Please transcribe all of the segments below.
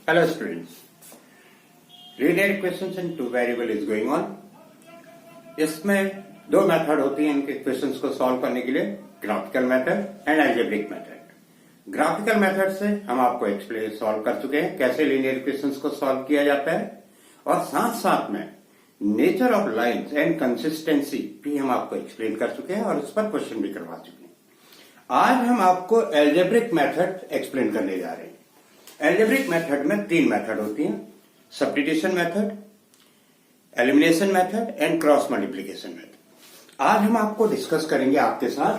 Hello students. Linear equations in two variable is going on. इसमें दो method होती हैं इनके इक्वेशंस को सॉल्व करने के लिए, graphical method and algebraic method. Graphical method से हम आपको एक्सप्लेन सॉल्व कर चुके हैं कैसे लिनियर इक्वेशंस को सॉल्व किया जाता है, और साथ साथ में nature of lines and consistency भी हम आपको एक्सप्लेन कर चुके हैं और उस पर क्वेश्चन भी करवा चुके हैं। आज हम आपको अलजेब्रिक मेथड एक्सप्लेन करने जा रहे हैं। अलजेब्रिक मेथड में तीन मेथड होती हैं, substitution method, elimination method and cross multiplication method. आज हम आपको डिस्कस करेंगे आपके साथ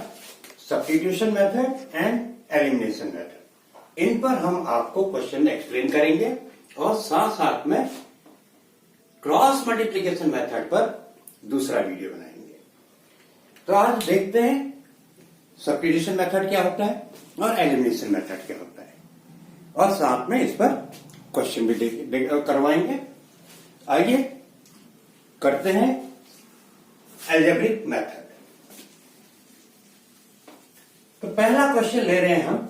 substitution method and elimination method. इन पर हम आपको क्वेश्चन एक्सप्लेन करेंगे और साथ साथ में क्रॉस मल्टीप्लिकेशन मेथड पर दूसरा वीडियो बनाएंगे। तो आज देखते हैं सब्स्टिट्यूशन मेथड क्या होता है और एलिमिनेशन मेथड क्या होता है, और साथ में इस पर क्वेश्चन भी करवाएंगे। आइए करते हैं अलजेब्रिक मेथड। तो पहला क्वेश्चन ले रहे हैं हम,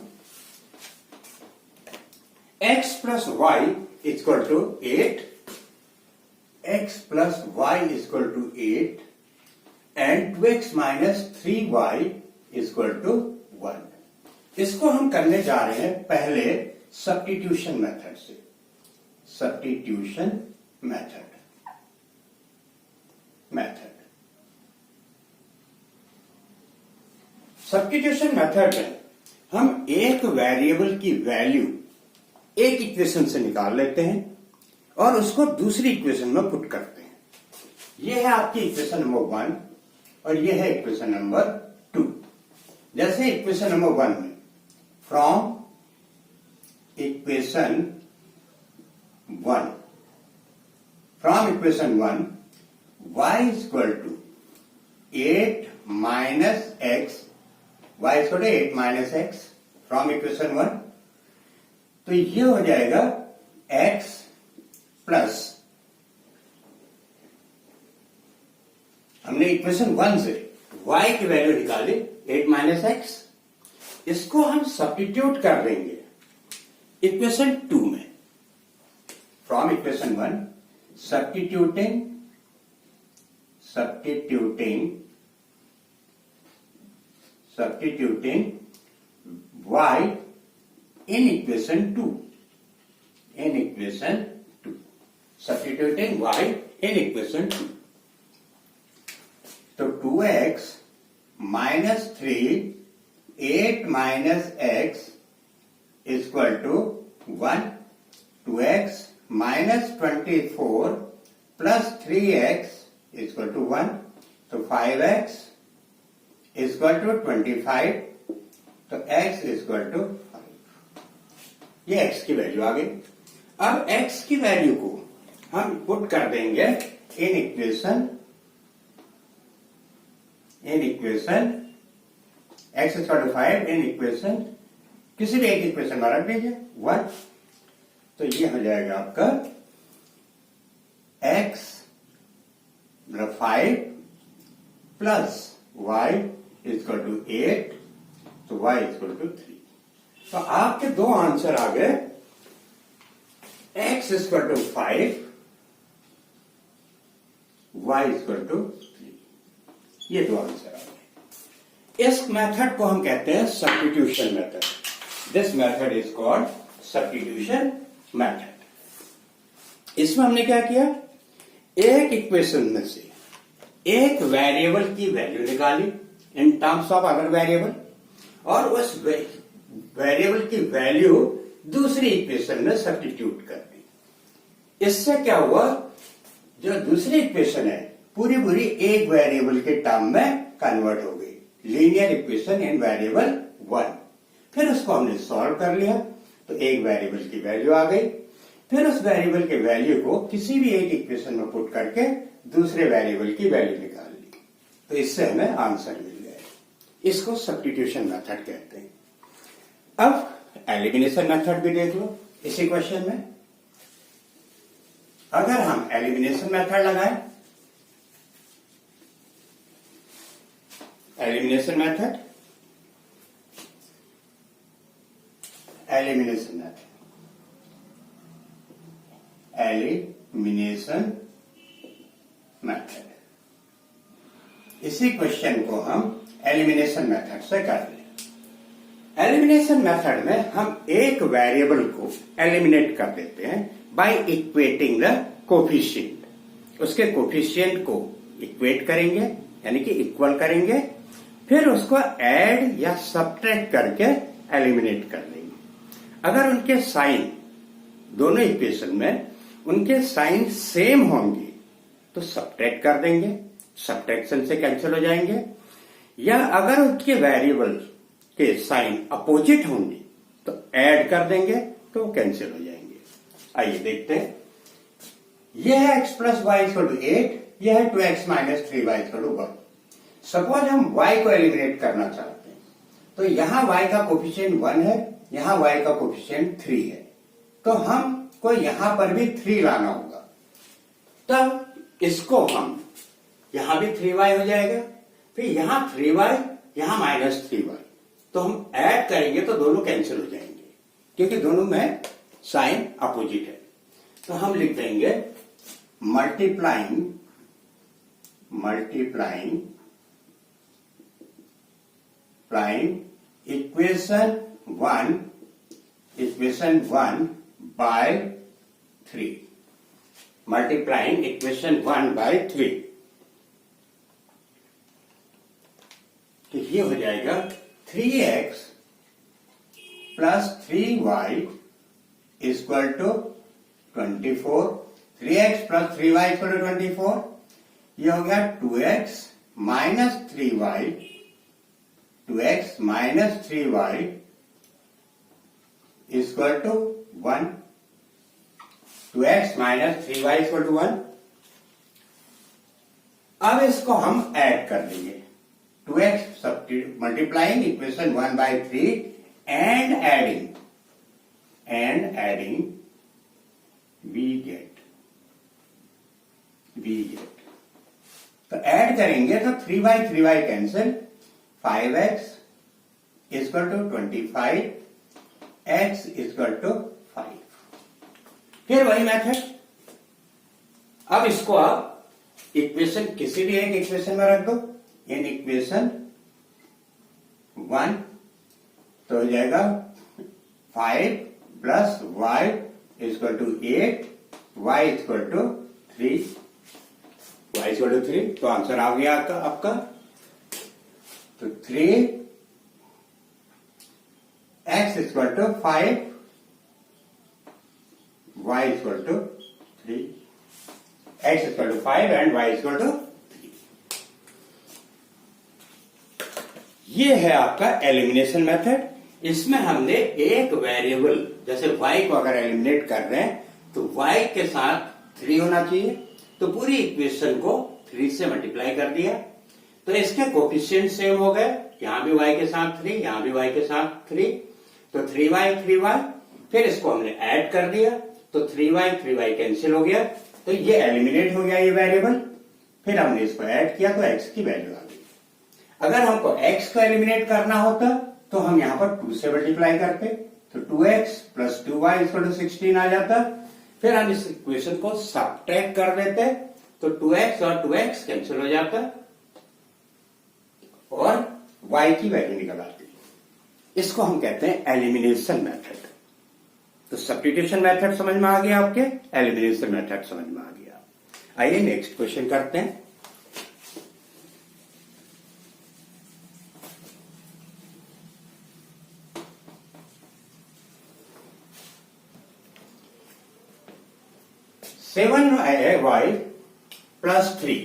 x plus y equal to 8, x plus y equal to 8 and 2x minus 3y equal to 1। इसको हम करने जा रहे हैं पहले सब्स्टिट्यूशन मेथड से। सब्स्टिट्यूशन मेथड सब्स्टिट्यूशन मेथड में हम एक वेरिएबल की वैल्यू एक इक्वेशन से निकाल लेते हैं और उसको दूसरी इक्वेशन में पुट करते हैं। यह है आपकी इक्वेशन नंबर 1 और यह है इक्वेशन नंबर 2। जैसे इक्वेशन नंबर 1 में from equation 1 y equal to 8 minus x, y equal to 8 minus x from equation 1। तो ये हो जाएगा x प्लस, हमने इक्वेशन 1 से y की वैल्यू निकाली 8 माइनस x, इसको हम सब्स्टिट्यूट कर देंगे इक्वेशन 2 में। From equation 1 substituting y in equation 2, substituting y in equation 2। तो 2x minus 3 8 minus x equal to 1, 2x minus 24 plus 3x equal to 1, तो 5x इक्वल टू 25, तो x इक्वल टू 5। ये x की value आ गई। अब x की value को हम पुट कर देंगे in equation x equal to 5 in equation, किसी भी एक इक्वेशन में रख दीजिए 1। तो ये हो जाएगा आपका x मतलब 5 प्लस y इक्वल टू 8, तो y इक्वल टू 3। तो आपके दो आंसर आ गए, x equal to 5, y equal to 3। ये दो आंसर आ गए। इस मेथड को हम कहते हैं substitution method. This method is called substitution method. इसमें हमने क्या किया, एक इक्वेशन में से एक वेरिएबल की वैल्यू निकाली in terms of other variable, और उस वेरिएबल की वैल्यू दूसरी इक्वेशन में सब्स्टिट्यूट कर दी। इससे क्या हुआ, जो दूसरी इक्वेशन है पूरी पूरी एक वेरिएबल के टर्म में कन्वर्ट हो गई, लीनियर इक्वेशन इन वेरिएबल 1। फिर उसको हमने सॉल्व कर लिया, तो एक वेरिएबल की वैल्यू आ गई। फिर उस वेरिएबल के वैल्यू को किसी भी एक इक्वेशन में पुट करके दूसरे वेरिएबल की वैल्यू निकाल ली, तो इससे हमें आंसर मिल गया। इसको सब्स्टिट्यूशन मेथड कहते हैं। अब एलिमिनेशन मेथड भी देख लो इसी क्वेश्चन में। अगर हम एलिमिनेशन मेथड लगाएं, एलिमिनेशन मेथड एलिमिनेशन मेथड। इसी क्वेश्चन को हम एलिमिनेशन मेथड से कर लें। एलिमिनेशन मेथड में हम एक वेरिएबल को एलिमिनेट कर देते हैं बाय इक्वेटिंग द कोफिशिएंट। उसके कोफिशिएंट को इक्वेट करेंगे यानी कि इक्वल करेंगे, फिर उसको ऐड या सब्ट्रैक्ट करके एलिमिनेट कर देंगे। अगर उनके साइन दोनों इक्वेशन में उनके साइन सेम होंगे तो सब्ट्रैक्ट कर देंगे, सब्ट्रैक्शन से कैंसिल हो जाएंगे। या अगर उनके वेरिएबल के साइन अपोजिट होंगे तो ऐड कर देंगे तो कैंसिल हो जाएंगे। आइए देखते हैं। यह है x plus y equal to 8, यह है 2x minus 3y equal to 1। Suppose हम y को एलिमिनेट करना चाहते हैं तो यहां y का कोफिशिएंट 1 है, यहां y का कोफिशिएंट 3 है, तो हमको यहां पर भी 3 लाना होगा। तब इसको हम यहां भी 3y हो जाएगा, फिर यहां 3y, यहां माइनस 3y, तो हम ऐड करेंगे तो दोनों कैंसिल हो जाएंगे क्योंकि दोनों में साइन अपोजिट है। तो हम लिख देंगे multiplying equation 1 by 3, multiplying equation 1 by 3। तो ये हो जाएगा 3x plus 3y equal to 24। 3x plus 3y equal to 24। ये हो गया 2x minus 3y, 2x minus 3y equal to 1। 2x minus 3y equal to 1। अब इसको हम ऐड कर देंगे। 2x multiplying equation 1 by 3 and adding we get। तो add करेंगे तो 3y cancel, 5x equal to 25, x equal to 5। फिर वही मेथड। अब इसको आप इक्वेशन किसी भी एक इक्वेशन में रख दो। इन इक्वेशन 1 तो हो जाएगा 5 plus y equal to 8, y equal to 3, y equal to 3। तो आंसर आ गया आपका। तो 3 x equal to 5, y equal to 3, x equal to 5 and y equal to 3। ये है आपका एलिमिनेशन मेथड। इसमें हमने एक वेरिएबल जैसे y को अगर एलिमिनेट कर रहे हैं तो y के साथ 3 होना चाहिए, तो पूरी इक्वेशन को 3 से मल्टीप्लाई कर दिया तो इसके कोफिशिएंट सेम हो गए। यहां भी y के साथ 3, यहां भी y के साथ 3, तो 3y। फिर इसको हमने ऐड कर दिया तो 3y कैंसिल हो गया, तो ये एलिमिनेट हो गया ये वेरिएबल। फिर हमने इसको ऐड किया तो x की वैल्यू आ गई। अगर हमको x को एलिमिनेट करना होता तो हम यहां पर 2 से मल्टीप्लाई करते, तो 2x plus 2y equal to 16 आ जाता। फिर हम इस इक्वेशन को सब्ट्रैक्ट कर देते तो 2x और 2x कैंसिल हो जाता और y की वैल्यू निकल आती। इसको हम कहते हैं एलिमिनेशन मेथड। तो सब्स्टिट्यूशन मेथड समझ में आ गया आपके, एलिमिनेशन मेथड समझ में आ गया। आइए नेक्स्ट क्वेश्चन करते हैं। Seven y plus 3,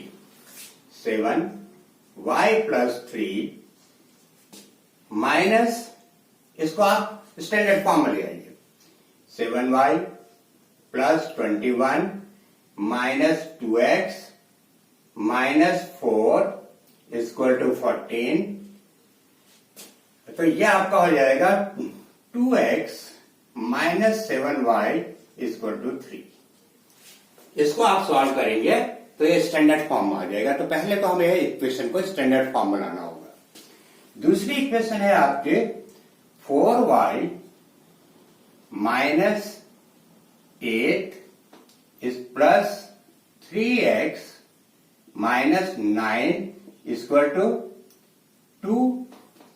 7y plus 3 minus, इसको आप स्टैंडर्ड फॉर्म में ले आइए, 7y plus 21 minus 2x minus 4 equal to 14। तो यह आपका हो जाएगा 2x minus 7y equal to 3। इसको आप सॉल्व करेंगे तो ये स्टैंडर्ड फॉर्म में आ जाएगा। तो पहले तो हमें इक्वेशन को स्टैंडर्ड फॉर्म बनाना होगा। दूसरी इक्वेशन है आपके 4y minus 8 plus 3x minus 9 equal to 2।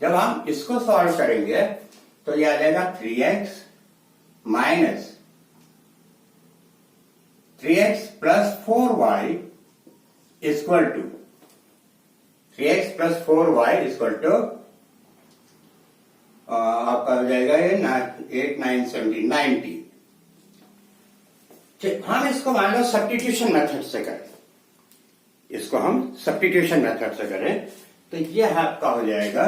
जब हम इसको सॉल्व करेंगे तो यह आ जाएगा 3x minus 3x plus 4y equal to 3x plus 4y equal to आपका हो जाएगा ये 8 9 17 90। हम इसको मान लो सब्स्टिट्यूशन मेथड से करें, इसको हम सब्स्टिट्यूशन मेथड से करें तो ये आपका हो जाएगा,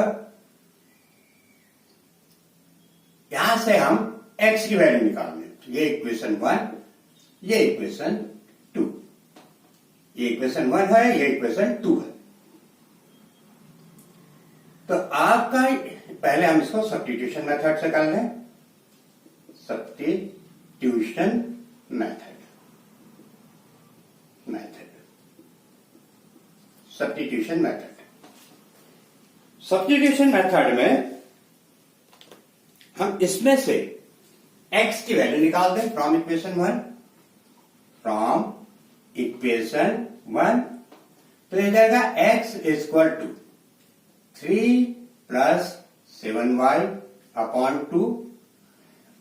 यहां से हम x की वैल्यू निकालने, ये इक्वेशन 1, ये इक्वेशन 2, ये इक्वेशन 1 है, ये इक्वेशन 2 है। तो आपका पहले हम इसको सब्स्टिट्यूशन मेथड से कर लें, सब्स्टिट्यूशन मेथड सब्स्टिट्यूशन मेथड में हम इसमें से x की वैल्यू निकाल दें फ्रॉम इक्वेशन 1, तो ये जाएगा x equal to 3 plus 7y upon 2।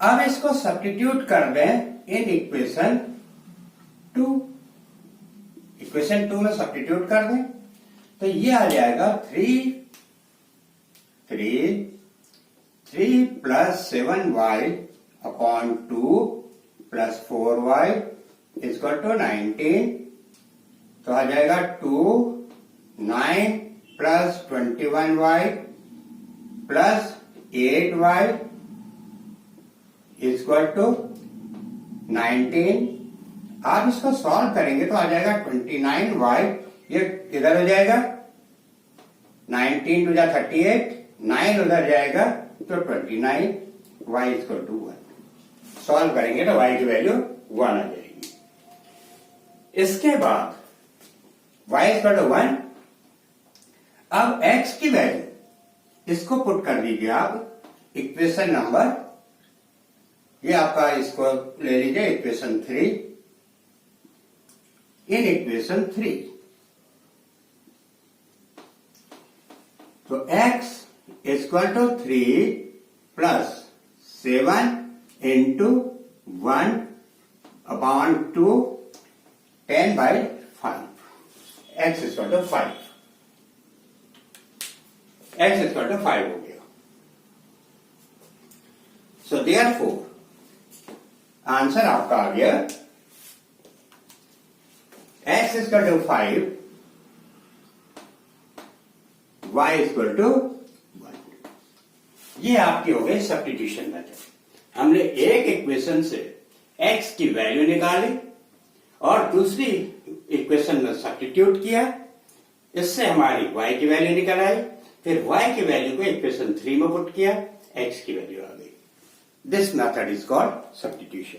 अब इसको सब्स्टिट्यूट कर दें इन इक्वेशन 2, इक्वेशन 2 में सब्स्टिट्यूट कर दें तो ये आ जाएगा 3 plus 7y upon 2 plus 4y equal to 19। तो आ जाएगा 9 plus 21y plus 8y equal to 19। आप इसको सॉल्व करेंगे तो आ जाएगा 29y, ये इधर हो जाएगा 19 टू जा 38, 9 उधर जाएगा तो 29y इक्वल टू 1। सॉल्व करेंगे तो y की वैल्यू 1 आ जाएगी। इसके बाद y इक्वल टू 1, अब x की वैल्यू इसको पुट कर दीजिए आप इक्वेशन नंबर, ये आपका इसको ले लीजिए इक्वेशन 3। इन इक्वेशन 3 तो x equal to 3 plus 7 into 1 upon 2 10/5, x equal to 5, x equal to 5 हो गया। सो देयरफॉर आंसर आपका आ गया x equal to 5, y equal to 1। ये आपकी हो गई सब्स्टिट्यूशन मेथड। हमने एक इक्वेशन से x की वैल्यू निकाली और दूसरी इक्वेशन में सब्स्टिट्यूट किया, इससे हमारी y की वैल्यू निकल आई, फिर y की वैल्यू को इक्वेशन 3 में पुट किया, x की वैल्यू आ गई। This method is called substitution.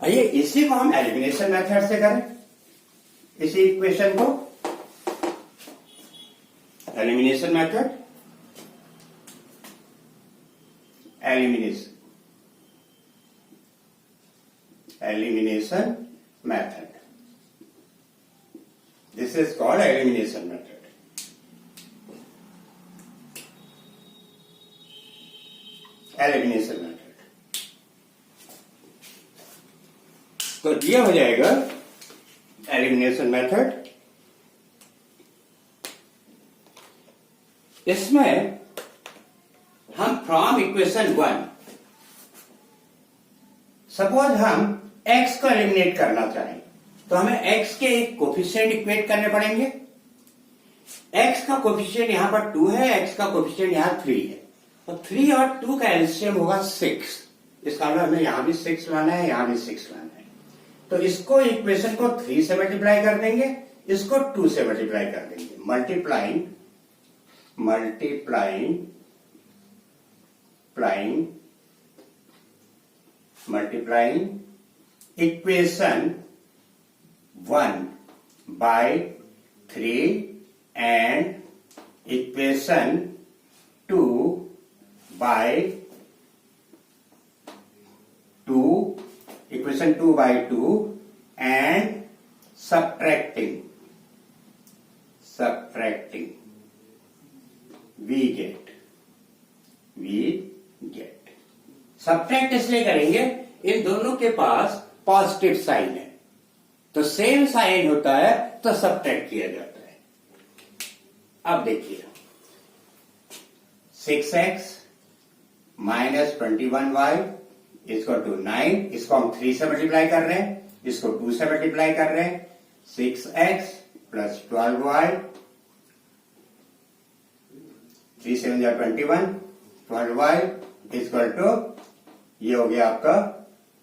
आइए इसी को हम एलिमिनेशन मेथड से करें, इसी इक्वेशन को elimination method, elimination method, this is called elimination method. Elimination method तो ये हो जाएगा एलिमिनेशन मेथड। इसमें हम फ्रॉम इक्वेशन 1, सपोज हम x को एलिमिनेट करना चाहें तो हमें x के एक कोफिशिएंट इक्वेट करने पड़ेंगे। x का कोफिशिएंट यहां पर 2 है, x का कोफिशिएंट यहां 3 है, तो 3 और 2 का एलसीएम होगा 6। इसका मतलब हमें यहां भी 6 लाना है, यहां भी 6 लाना है। तो इसको इक्वेशन को 3 से मल्टीप्लाई कर देंगे, इसको 2 से मल्टीप्लाई कर देंगे। Multiplying equation 1 by 3 and equation 2 by 2, equation 2 by 2 and subtracting, we get. Subtract इसलिए करेंगे, इन दोनों के पास पॉजिटिव साइन है, तो सेम साइन होता है तो सब्ट्रैक्ट किया जाता है। अब देखिए 6x माइनस 21y इसको टू 9, इसको हम 3 से मल्टीप्लाई कर रहे हैं, इसको 2 से मल्टीप्लाई कर रहे हैं। 6x प्लस 12y, 3 7 जा 21, 12y इक्वल टू, ये हो गया आपका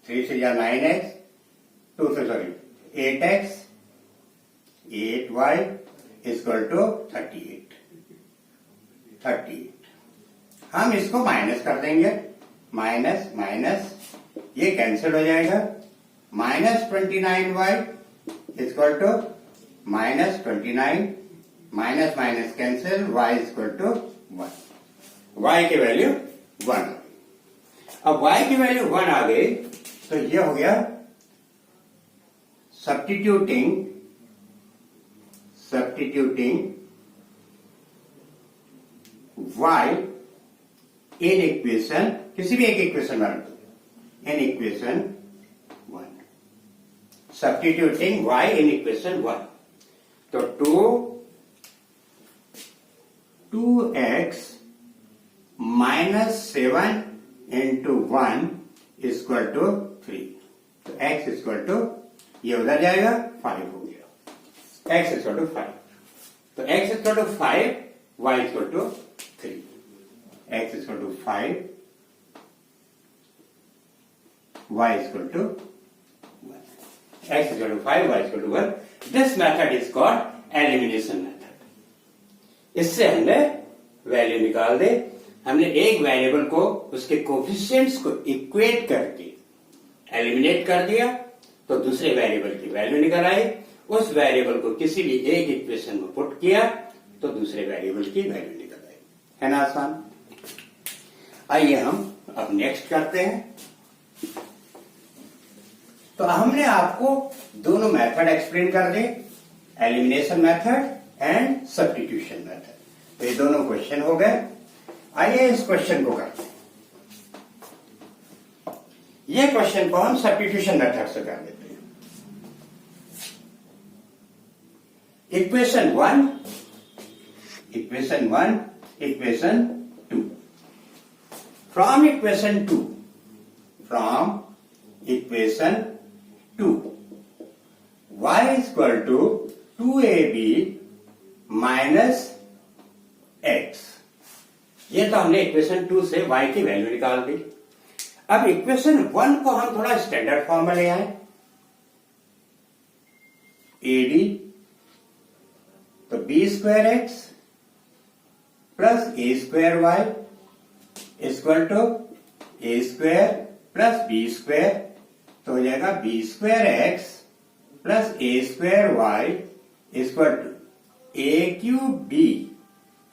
3 से जा 9x, 2 से sorry 8x, 8y equal to 38। हम इसको माइनस कर देंगे, माइनस माइनस ये कैंसिल हो जाएगा। Minus 29y equal to minus 29, minus minus cancel, y equal to 1, y की वैल्यू 1। अब y की वैल्यू 1 आ गई तो ये हो गया सब्स्टिट्यूटिंग y इन इक्वेशन, किसी भी एक इक्वेशन में रख दो, in equation 1, substituting y in equation 1, तो 2x minus 7 into 1 equal to 3, तो x इक्वल टू, ये उधर जाएगा 5 हो गया, x इक्वल टू 5, तो x equal to 5, y equal to 3, x equal to 5, y equal to 1, x equal to 5, y equal to 1। This method is called elimination method. इससे हमने value निकाल दे, हमने एक वेरिएबल को उसके कोफिशिएंट्स को इक्वेट करके एलिमिनेट कर दिया, तो दूसरे वेरिएबल की वैल्यू निकल आई। उस वेरिएबल को किसी भी एक इक्वेशन में पुट किया तो दूसरे वेरिएबल की वैल्यू निकल आई। है ना आसान? आइए हम अब नेक्स्ट करते हैं। तो हमने आपको दोनों मेथड एक्सप्लेन कर दिए, elimination method and substitution method. तो ये दोनों क्वेश्चन हो गए। आइए इस क्वेश्चन को करते हैं। ये क्वेश्चन को हम सब्स्टिट्यूशन मेथड से कर लेते हैं। Equation 1, equation 2। From equation 2 y equal to 2ab minus x, ये तो हमने इक्वेशन 2 से y की वैल्यू निकाल दी। अब इक्वेशन 1 को हम थोड़ा स्टैंडर्ड फॉर्म में ले आए, ad तो b square x plus a square y equal to a square plus b square, तो हो जाएगा b square x plus a square y equal to a cube b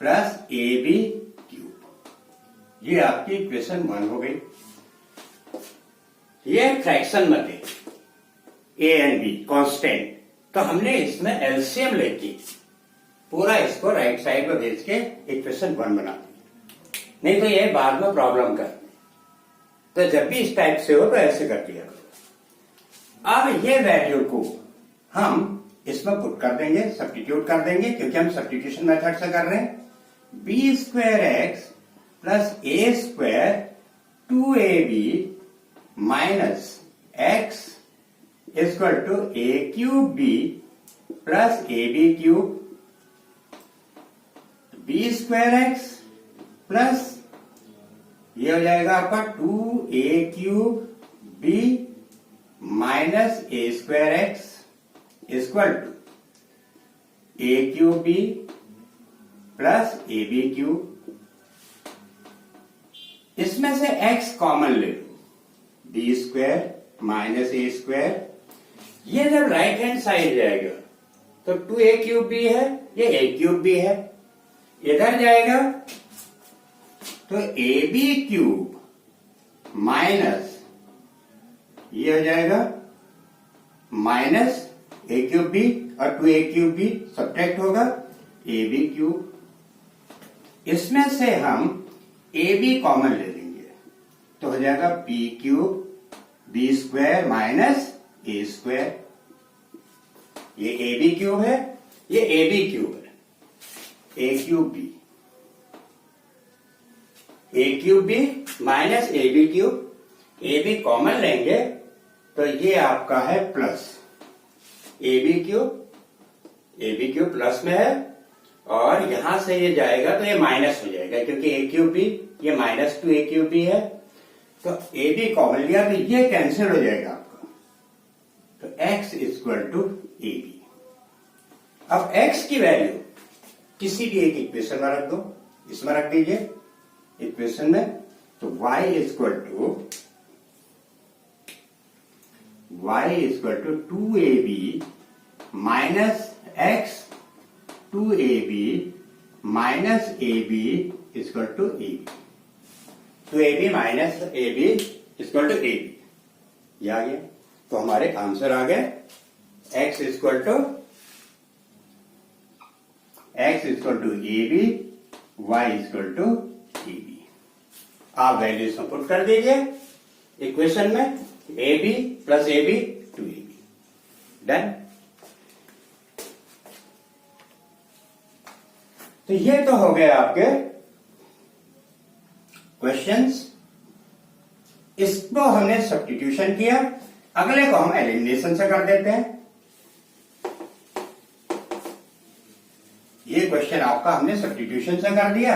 plus a b cube. ये आपकी equation 1 हो गई। ये fraction में थे a एंड b कांस्टेंट, तो हमने इसमें एलसीएम लेके पूरा इसको राइट साइड में भेज के इक्वेशन 1 बना दी, नहीं तो ये बाद में प्रॉब्लम कर। तो जब भी इस टाइप से हो तो ऐसे कर दिया करो। अब ये वैल्यू को हम इसमें पुट कर देंगे, सब्स्टिट्यूट कर देंगे, क्योंकि हम सब्स्टिट्यूशन मेथड से कर रहे हैं। B square x plus a square 2ab minus x equal to a cube b plus a b cube, b square x plus ये हो जाएगा आपका 2a cube b minus a square x equal to a cube b plus a b cube. इसमें से x common ले लो, b square minus a square, ये जब राइट हैंड साइड जाएगा तो 2a क्यूब भी है, ये a क्यूब भी है, इधर जाएगा तो ए बी क्यूब माइनस ये हो जाएगा माइनस ए क्यूब बी और 2a³ बी सब्ट्रैक्ट होगा ab³। इसमें से हम ab कॉमन ले लेंगे तो हो जाएगा b³ b² माइनस a²। ये ab³ है, ये ab³ है, a³ b minus ab³। ab common लेंगे तो ये आपका है प्लस ab³ प्लस में है और यहां से ये जाएगा तो ये माइनस हो जाएगा क्योंकि a³ ये माइनस 2a³ है। तो ab कॉमन लिया तो ये कैंसिल हो जाएगा आपका, तो x इक्वल टू ab। अब x की वैल्यू किसी भी एक इक्वेशन में रख दो, इसमें रख दीजिए इक्वेशन में, तो y equal to 2ab minus x 2ab minus ab equal to ab। 2ab minus ab equal to ab ये आ गया। तो हमारे आंसर आ गए x equal to ab, y equal to ab। आप वैल्यूज में पुट कर दीजिए इक्वेशन में, ab plus ab 2ab, done. तो ये तो हो गए आपके क्वेश्चंस। इसको हमने सब्स्टिट्यूशन किया, अगले को हम एलिमिनेशन से कर देते हैं। ये क्वेश्चन आपका हमने सब्स्टिट्यूशन से कर दिया,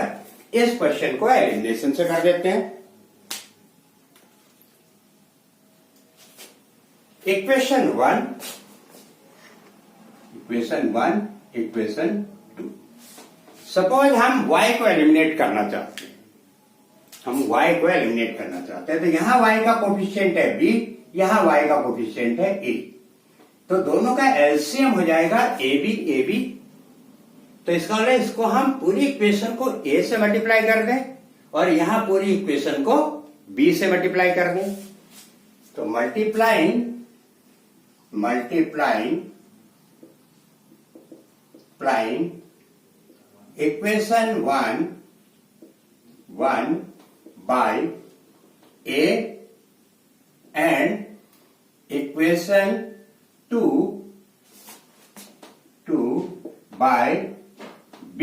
इस क्वेश्चन को एलिमिनेशन से कर देते हैं। Equation 1, equation 2। सपोज हम y को एलिमिनेट करना चाहते हैं, तो यहां y का कोफिशिएंट है b, यहां y का कोफिशिएंट है a, तो दोनों का एलसीएम हो जाएगा ab। तो इसका मतलब इसको हम पूरी इक्वेशन को a से मल्टीप्लाई कर दें और यहां पूरी इक्वेशन को b से मल्टीप्लाई कर दें। तो multiplying equation 1 by a and equation 2 by b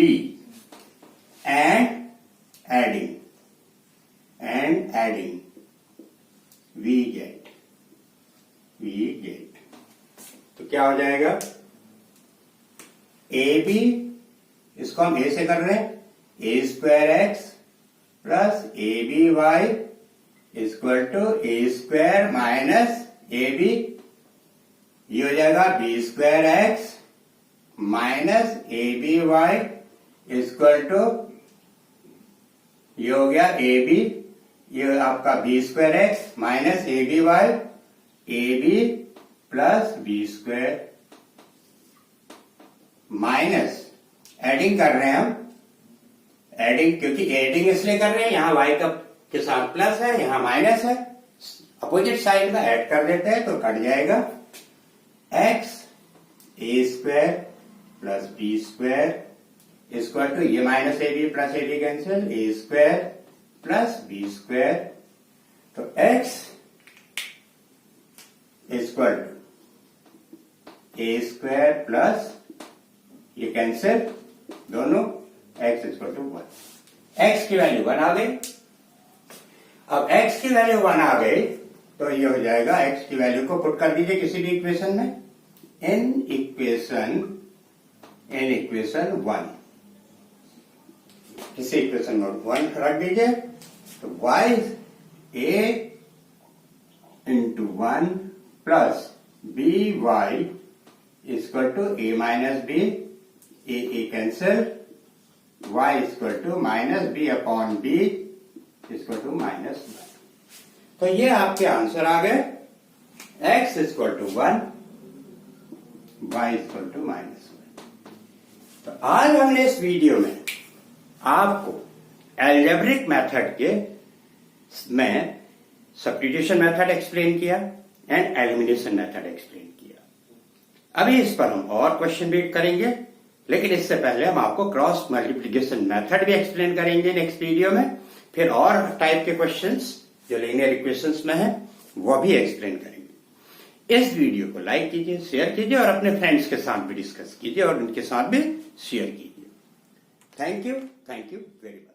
and adding we get तो क्या हो जाएगा, ab इसको हम a से कर रहे हैं, a² plus aby equal to a² minus ab, ये हो जाएगा b² minus aby equal to, ये हो गया ab, ये आपका b² minus aby, ab plus b² minus adding कर रहे हैं हम, क्योंकि एडिंग इसलिए कर रहे हैं, यहां y का के साथ प्लस है, यहां माइनस है, अपोजिट साइड में ऐड कर देते हैं तो कट जाएगा x a² plus b² equal to, ये minus ab plus ab cancel, a² plus b², तो x equal to a² plus, ये कैंसिल दोनों, x इक्वल टू 1। x की वैल्यू 1 आ गई। अब x की वैल्यू 1 आ गई तो ये हो जाएगा, x की वैल्यू को पुट कर दीजिए किसी भी इक्वेशन में, इन इक्वेशन 1, किसी इक्वेशन में 1 रख दीजिए, तो y a into 1 plus by equal to a minus b, a cancel, y equal to minus b upon b equal to minus 1। तो ये आपके आंसर आ गए, x equal to 1, y equal to minus 1। तो आज हमने इस वीडियो में आपको एल्जेब्रिक मेथड के में सब्स्टिट्यूशन मेथड एक्सप्लेन किया एंड एलिमिनेशन मेथड एक्सप्लेन किया। अभी इस पर हम और क्वेश्चन भी करेंगे, लेकिन इससे पहले हम आपको क्रॉस मल्टीप्लिकेशन मेथड भी एक्सप्लेन करेंगे नेक्स्ट वीडियो में। फिर और टाइप के क्वेश्चंस जो लीनियर इक्वेशंस में है वो भी एक्सप्लेन करेंगे। इस वीडियो को लाइक कीजिए, शेयर कीजिए और अपने फ्रेंड्स के साथ भी डिस्कस कीजिए और उनके साथ भी शेयर कीजिए। Thank you very much.